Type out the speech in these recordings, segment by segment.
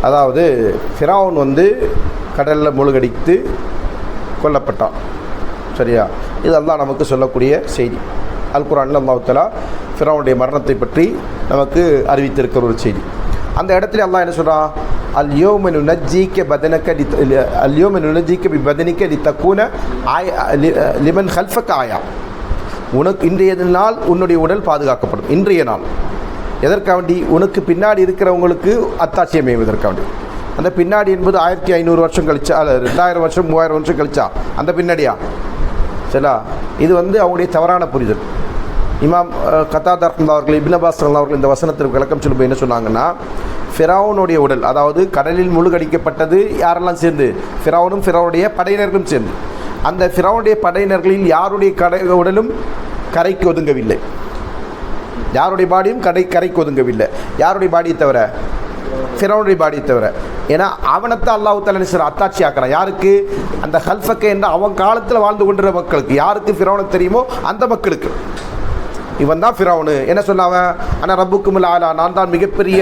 அதாவது ஃபிரௌன் வந்து கடலில் மூழ்கடித்து கொல்லப்பட்டான். சரியா? இது அல்லாஹ் நமக்கு சொல்லக்கூடிய செய்தி. அல் குர்ஆனில் அல்லாஹ் தஆலா ஃபிரௌனுடைய மரணத்தை பற்றி நமக்கு அறிவித்திருக்கிற ஒரு செய்தி. அந்த இடத்துல அல்லாஹ் என்ன சொல்கிறான்? அல்யோம நுனஜ்ஜீக பிபதனிக லிதக்கூன லிமன் ஹல்ஃபக ஆயா. உனக்கு இன்றைய நாள் உன்னுடைய உடல் பாதுகாக்கப்படும். இன்றைய நாள் எதற்காக வேண்டி? உனக்கு பின்னாடி இருக்கிறவங்களுக்கு அத்தாட்சியம் அமைவதற்காக வேண்டி. அந்த பின்னாடி என்பது 1500 வருஷம் கழிச்சா, அல்ல 2000 வருஷம் 3000 வருஷம் கழிச்சா அந்த பின்னாடியா? சரிங்களா? இது வந்து அவங்களுடைய தவறான புரிதல். இமாம் கத்தாதா அவர்கள், இப்னு அப்பாஸ் அவர்கள் இந்த வசனத்திற்கு விளக்கம் சொல்லும்போது என்ன சொன்னாங்கன்னா, ஃபிரௌனுடைய உடல், அதாவது கடலில் மூழ்கடிக்கப்பட்டது யாரெல்லாம் சேர்ந்து? ஃபிரௌனும் ஃபிரௌனுடைய படையினர்களும் சேர்ந்து. அந்த ஃபிரௌனுடைய படையினர்களில் யாருடைய உடலும் கரைக்கு ஒதுங்கவில்லை. யாருடைய பாடியும் கரைக்கு ஒதுங்கவில்லை. யாருடைய பாடியை தவிர? ஃபிரௌனுடைய பாடியை தவிர. ஏன்னா அவனைத்தான் அல்லாஹ் தஆலா அத்தாட்சி ஆக்குறான். யாருக்கு? அந்த ஹல்ஃபக்க என்ற அவன் காலத்தில் வாழ்ந்து கொண்டிருந்த மக்களுக்கு. யாருக்கு ஃபிரௌனுக்கு தெரியுமோ அந்த மக்களுக்கு. இவன் தான் ஃபிரௌனு. என்ன சொன்னாவன்? ஆனால் ரப்புக்குமுல் ஆலா, நான் தான் மிகப்பெரிய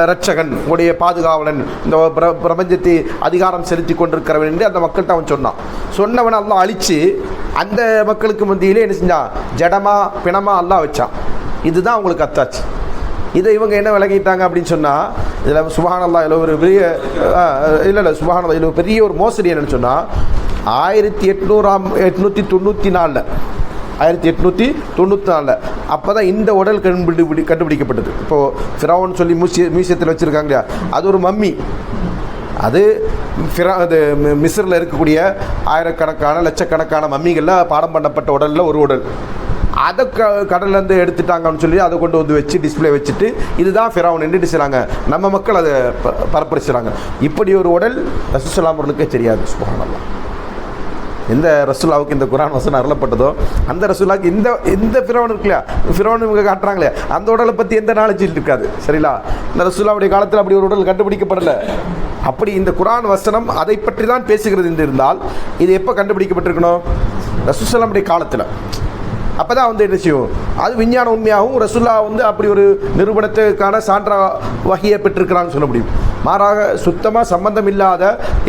இரட்சகன், உடைய பாதுகாவலன், இந்த பிரபஞ்சத்தை அதிகாரம் செலுத்தி கொண்டிருக்கிறவன் என்று அந்த மக்கள்கிட்ட அவன் சொன்னான். சொன்னவனை அல்லாஹ் அழித்து அந்த மக்களுக்கு மத்தியிலே என்ன செஞ்சான்? ஜடமா பிணமா அல்லாஹ் வச்சான். இதுதான் அவங்களுக்கு அத்தாச்சு. இதை இவங்க என்ன விளங்கிட்டாங்க அப்படின்னு சொன்னால், இதில் சுப்ஹானல்லாஹ் இதில் ஒரு பெரிய சுப்ஹானல்லாஹ் இதில் பெரிய ஒரு மோசடி என்னென்னு சொன்னால், 1894 அப்போ தான் இந்த உடல் கண்டுபிடிக்கப்பட்டது. இப்போது ஃபிரௌன் சொல்லி மியூசியத்தில் வச்சுருக்காங்க இல்லையா, அது ஒரு மம்மி. அது மிஸ்ரில் இருக்கக்கூடிய ஆயிரக்கணக்கான லட்சக்கணக்கான மம்மிகளில் பாடம் பண்ணப்பட்ட உடலில் ஒரு உடல். அதை கடல்லேருந்து எடுத்துட்டாங்கன்னு சொல்லி அதை கொண்டு வந்து வச்சு டிஸ்பிளே வச்சுட்டு இதுதான் ஃபிரௌன் என்று செய்கிறாங்க. நம்ம மக்கள் அதை பரப்புரைச்சுறாங்க. இப்படி ஒரு உடல் ரசூலுல்லாஹி அவர்களுக்கே தெரியாது. சுப்ஹானல்லாஹ். எந்த ரசூலுல்லாஹ்வுக்கு இந்த குர்ஆன் வசனம் அருளப்பட்டதோ அந்த ரசூலுல்லாஹ்வுக்கு இந்த ஃபிரௌன் இருக்கு இல்லையா, ஃபிரௌன் இவங்க காட்டுறாங்களே, அந்த உடலை பற்றி எந்த நாலேஜ் இருக்காது. சரிங்களா? இந்த ரசூலுல்லாஹ்வுடைய காலத்தில் அப்படி ஒரு உடல் கண்டுபிடிக்கப்படலை. அப்படி இந்த குர்ஆன் வசனம் அதை பற்றி தான் பேசுகிறது என்று இருந்தால் இது எப்போ கண்டுபிடிக்கப்பட்டிருக்கணும்? ரசூலுல்லாஹி அவருடைய காலத்தில். அப்போ தான் வந்து என்ன செய்யும்? அது விஞ்ஞான உண்மையாகவும் ரசூலுல்லாஹ் வந்து அப்படி ஒரு நிரூபணத்துக்கான சான்ற வகையை பெற்றிருக்கிறான்னு சொல்ல முடியும். மாறாக சுத்தமாக சம்பந்தம் இல்லாத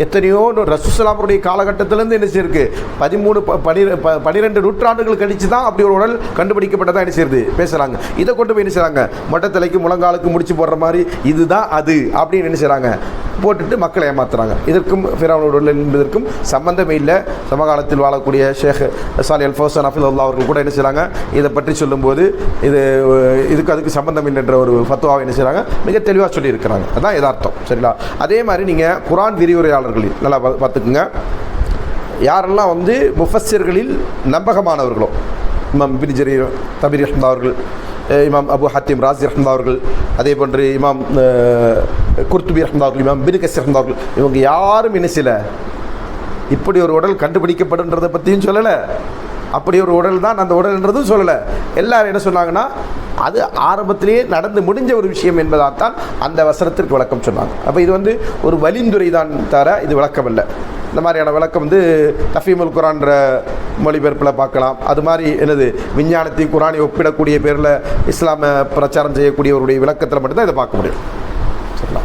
எத்தனையோ ரசூலுல்லாஹ் அவருடைய காலகட்டத்திலேருந்து என்ன செய்யிருக்கு? 12 நூற்றாண்டுகள் கழித்து தான் அப்படி ஒரு உடல் கண்டுபிடிக்கப்பட்டதான் என்ன செய்யுது பேசுகிறாங்க. இதை கொண்டு போய் என்ன செய்கிறாங்க? மொட்டத்தலைக்கு முழங்காலுக்கு முடிச்சு போடுற மாதிரி இதுதான் அது அப்படின்னு என்ன செய்கிறாங்க? போட்டுட்டு மக்களை ஏமாத்துறாங்க. இதற்கும் ஃபிரௌனோட உடல் என்பதற்கும் சம்பந்தமே இல்லை. சமகாலத்தில் வாழக்கூடிய ஷேக் சாலிஹ் அல் ஃபௌசான் ஹஃபிதுல்லாஹ் அவர்கள் கூட என்ன செய்கிறாங்க? இதை பற்றி சொல்லும்போது அதுக்கு சம்பந்தம் இல்லைன்ற ஒரு ஃபத்வாவை என்ன செய்கிறாங்க? மிக தெளிவாக சொல்லியிருக்கிறாங்க. அதுதான் யதார்த்தம். சரிங்களா? அதே மாதிரி நீங்கள் குர்ஆன் விரிவுரையாளர்களில் நல்லா பார்த்துக்குங்க. யாரெல்லாம் வந்து முஃபஸ்ஸிர்களில் நம்பகமானவர்களோ, இமாம் இப்னு ஜரீர் தபரி ரஹ்மத்துல்லாஹி அவர்கள், இமாம் அபு ஹாத்திம் ராஸி ரஹ்மத்துல்லாஹி அவர்கள், அதே போன்று இமாம் குர்துபி ரஹ்மத்துல்லாஹி அவர்கள், இமாம் இப்னு கஸீர் ரஹ்மத்துல்லாஹி அவர்கள், இவங்க யாரும் என்ன செய்யலை? இப்படி ஒரு உடல் கண்டுபிடிக்கப்படுன்றதை பற்றியும் சொல்லலை, அப்படி ஒரு உடல் தான் அந்த உடல்ன்றதும் சொல்லலை. எல்லாரும் என்ன சொன்னாங்கன்னா, அது ஆரம்பத்திலேயே நடந்து முடிஞ்ச ஒரு விஷயம் என்பதால் தான் அந்த வசனத்திற்கு விளக்கம் சொன்னாங்க. அப்போ இது வந்து ஒரு வழிந்துரை தான் தவிர இது விளக்கம் இல்லை. இந்த மாதிரியான விளக்கம் வந்து தஃபீமுல் குர்ஆன்ற மொழிபெயர்ப்பில் பார்க்கலாம். அது மாதிரி என்னது விஞ்ஞானத்தையும் குர்ஆனை ஒப்பிடக்கூடிய பேரில் இஸ்லாமை பிரச்சாரம் செய்யக்கூடியவருடைய விளக்கத்தில் மட்டும்தான் இதை பார்க்க முடியும். சரிங்களா?